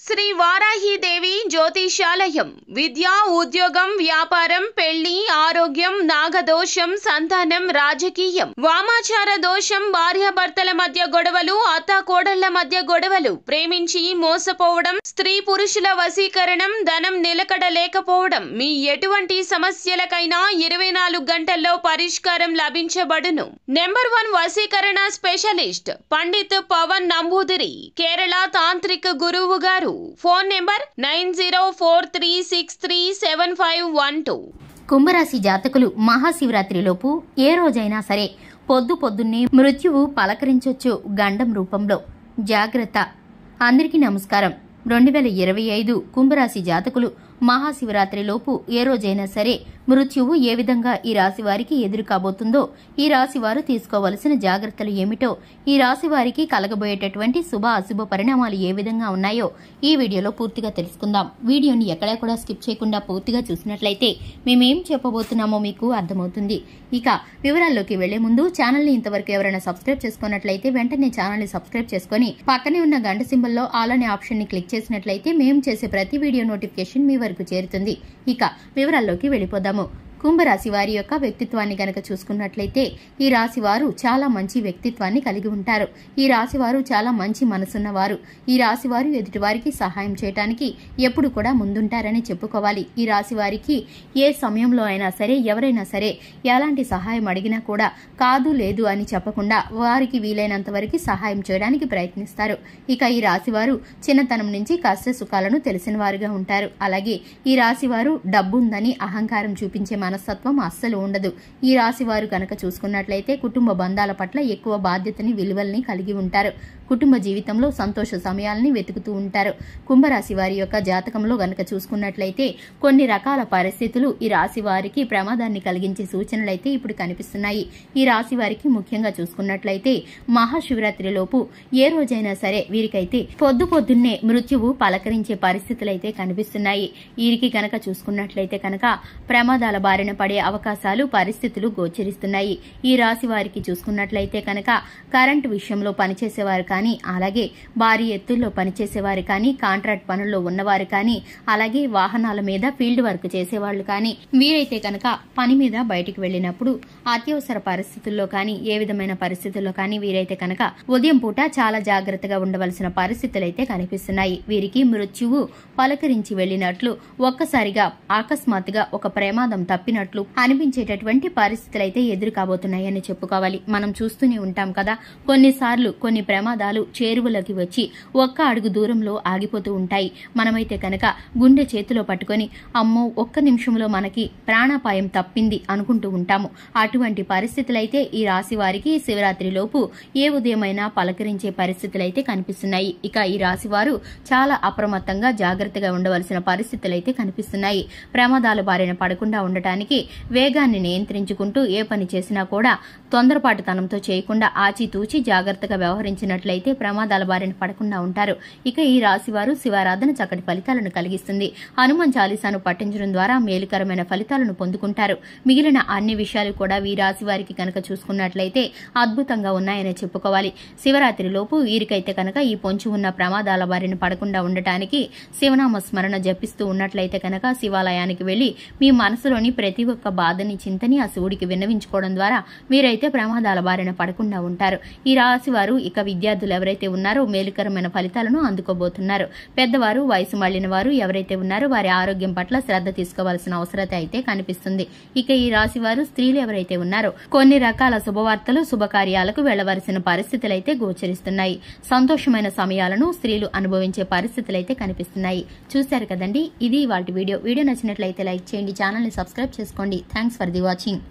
శ్రీ వారాహీదేవి జ్యోతిషాలయం విద్య, ఉద్యోగం, వ్యాపారం, పెళ్లి, ఆరోగ్యం, నాగదోషం, సంతానం, రాజకీయం, వామాచార దోషం, భార్యాభర్తల మధ్య గొడవలు, అత్తాకోడళ్ల మధ్య గొడవలు, ప్రేమించి మోసపోవడం, స్త్రీ పురుషుల వశీకరణం, ధనం నిలకడ లేకపోవడం, మీ ఎటువంటి సమస్యలకైనా 24 గంటల్లో పరిష్కారం లభించబడును. నెంబర్ 1 వశీకరణ స్పెషలిస్ట్ పండిత్ పవన్ నంబూదిరి, కేరళ తాంత్రిక గురువు గారు. Phone number 9043637512. కుంభరాశి జాతకులు మహాశివరాత్రిలోపు ఏ రోజైనా సరే పొద్దున్నే మృత్యువు పలకరించొచ్చు గండం రూపంలో. జాగ్రత్త. అందరికీ నమస్కారం. 2025 కుంభరాశి జాతకులు మహాశివరాత్రిలోపు ఏ రోజైనా సరే మృత్యువు ఏ విధంగా ఈ రాశి వారికి ఎదురు కాబోతుందో, ఈ రాశి వారు తీసుకోవలసిన జాగ్రత్తలు ఏమిటో, ఈ రాశి వారికి కలగబోయేటటువంటి శుభ అశుభ పరిణామాలు ఏ విధంగా ఉన్నాయో ఈ వీడియోలో పూర్తిగా తెలుసుకుందాం. వీడియోని ఎక్కడా కూడా స్కిప్ చేయకుండా పూర్తిగా చూసినట్లయితే మేమేం చెప్పబోతున్నామో మీకు అర్థమవుతుంది. ఇక వివరాల్లోకి వెళ్లే ముందు ఛానల్ని ఇంతవరకు ఎవరైనా సబ్స్క్రైబ్ చేసుకున్నట్లయితే వెంటనే ఛానల్ని సబ్స్క్రైబ్ చేసుకుని పక్కనే ఉన్న గంట సింబల్లో ఆల్ అనే ఆప్షన్ ని క్లిక్ చేసినట్లయితే మేము చేసే ప్రతి వీడియో నోటిఫికేషన్ మీ వరకు చేరుతుంది. ఇక వివరాల్లోకి వెళ్ళిపోదాము. కుంభరాశి వారి యొక్క వ్యక్తిత్వాన్ని గనక చూసుకున్నట్లయితే ఈ రాశి వారు చాలా మంచి వ్యక్తిత్వాన్ని కలిగి ఉంటారు. ఈ రాశి వారు చాలా మంచి మనసున్నవారు. ఈ రాశి వారు ఎదుటివారికి సహాయం చేయడానికి ఎప్పుడు కూడా ముందుంటారని చెప్పుకోవాలి. ఈ రాశి వారికి ఏ సమయంలో అయినా సరే ఎవరైనా సరే ఎలాంటి సహాయం అడిగినా కూడా కాదు లేదు అని చెప్పకుండా వారికి వీలైనంత వరకు సహాయం చేయడానికి ప్రయత్నిస్తారు. ఇక ఈ రాశి వారు చిన్నతనం నుంచి కష్ట సుఖాలను తెలిసిన వారుగా ఉంటారు. అలాగే ఈ రాశి వారు డబ్బుందని అహంకారం చూపించే మనస్తత్వం అస్సలు ఉండదు. ఈ రాశి వారు కనుక చూసుకున్నట్లయితే కుటుంబ బంధాల పట్ల ఎక్కువ బాధ్యతని, విలువల్ని కలిగి ఉంటారు. కుటుంబ జీవితంలో సంతోష సమయాల్ని వెతుకుతూ ఉంటారు. కుంభరాశి వారి యొక్క జాతకంలో గనక చూసుకున్నట్లయితే కొన్ని రకాల పరిస్థితులు ఈ రాశి వారికి ప్రమాదాన్ని కలిగించే సూచనలైతే ఇప్పుడు కనిపిస్తున్నాయి. ఈ రాశి వారికి ముఖ్యంగా చూసుకున్నట్లయితే మహాశివరాత్రిలోపు ఏ రోజైనా సరే వీరికైతే పొద్దున్నే మృత్యువు పలకరించే పరిస్థితులైతే కనిపిస్తున్నాయి. వీరికి కనుక చూసుకున్నట్లయితే కనుక ప్రమాదాల బారిన పడే అవకాశాలు, పరిస్థితులు గోచరిస్తున్నాయి. ఈ రాశి వారికి చూసుకున్నట్లయితే కనుక కరెంటు విషయంలో పనిచేసేవారు కానీ, అలాగే భారీ ఎత్తుల్లో పనిచేసేవారు కానీ, కాంట్రాక్ట్ పనుల్లో ఉన్నవారు కానీ, అలాగే వాహనాల మీద ఫీల్డ్ వర్క్ చేసేవాళ్లు కానీ, వీరైతే కనుక పని మీద బయటికి వెళ్లినప్పుడు అత్యవసర పరిస్థితుల్లో కానీ, ఏ విధమైన పరిస్థితుల్లో కానీ వీరైతే కనుక ఉదయం పూట చాలా జాగ్రత్తగా ఉండవలసిన పరిస్థితులైతే కనిపిస్తున్నాయి. వీరికి మృత్యువు పలకరించి వెళ్లినట్లు, ఒక్కసారిగా అకస్మాత్తుగా ఒక ప్రమాదం తప్పినట్లు అనిపించేటటువంటి పరిస్థితులైతే ఎదురు కాబోతున్నాయని చెప్పుకోవాలి. మనం చూస్తూనే ఉంటాం కదా, కొన్నిసార్లు కొన్ని ప్రమాదాలు చేరువలోకి వచ్చి ఒక్క అడుగు దూరంలో ఆగిపోతూ ఉంటాయి. మనమైతే కనుక గుండె చేతిలో పట్టుకొని అమ్మో ఒక్క నిమిషంలో మనకి ప్రాణాపాయం తప్పింది అనుకుంటూ ఉంటాము. అటువంటి పరిస్థితులైతే ఈ రాశి వారికి శివరాత్రిలోపు ఏ ఉదయమైనా పలకరించే పరిస్థితులైతే కనిపిస్తున్నాయి. ఇక ఈ రాశి వారు చాలా అప్రమత్తంగా జాగ్రత్తగా ఉండవలసిన పరిస్థితులైతే కనిపిస్తున్నాయి. ప్రమాదాల బారిన పడకుండా ఉండటానికి వేగాన్ని నియంత్రించుకుంటూ ఏ పని చేసినా కూడా తొందరపాటుతనంతో చేయకుండా ఆచితూచి జాగ్రత్తగా వ్యవహరించినట్లయితే ప్రమాదాల బారిన పడకుండా ఉంటారు. ఇక ఈ రాశి వారు శివారాధన చక్కటి ఫలితాలను కలిగిస్తుంది. హనుమాన్ చాలీసాను పఠించడం ద్వారా మేలుకరమైన ఫలితాలను పొందుకుంటారు. మిగిలిన అన్ని విషయాలు కూడా ఈ రాశి వారికి కనుక చూసుకున్నట్లయితే అద్భుతంగా ఉన్నాయని చెప్పుకోవాలి. శివరాత్రిలోపు వీరికైతే కనుక ఈ పొంచి ఉన్న ప్రమాదాల బారిన పడకుండా ఉండటానికి శివనామ స్మరణ జపిస్తూ ఉన్నట్లయితే కనుక శివాలయానికి వెళ్లి మీ మనసులోని ప్రతి ఒక్క బాధని, చింతని ఆ శివుడికి విన్నవించుకోవడం ద్వారా మీరైతే ప్రమాదాల బారిన పడకుండా ఉంటారు. ఈ రాశి వారు ఇక విద్యార్థులు ఎవరైతే ఉన్నారో మేలుకరమైన ఫలితాలను అందుకోబోతున్నారు. పెద్దవారు, వయసు మళ్లిన వారు ఎవరైతే ఉన్నారో వారి ఆరోగ్యం పట్ల శ్రద్ధ తీసుకోవాల్సిన అవసరత అయితే కనిపిస్తుంది. ఇక ఈ రాశి వారు స్త్రీలు ఎవరైతే ఉన్నారో కొన్ని రకాల శుభవార్తలు, శుభకార్యాలకు వెళ్లవలసిన పరిస్థితులైతే గోచరిస్తున్నాయి. సంతోషమైన సమయాలను స్త్రీలు అనుభవించే పరిస్థితులైతే కనిపిస్తున్నాయి. చూశారు కదండి, ఇది ఇవాల్టి వీడియో. వీడియో నచ్చినట్లయితే లైక్ చేయండి, ఛానల్ ని సబ్స్క్రైబ్ చేసుకోండి. Thanks for the watching.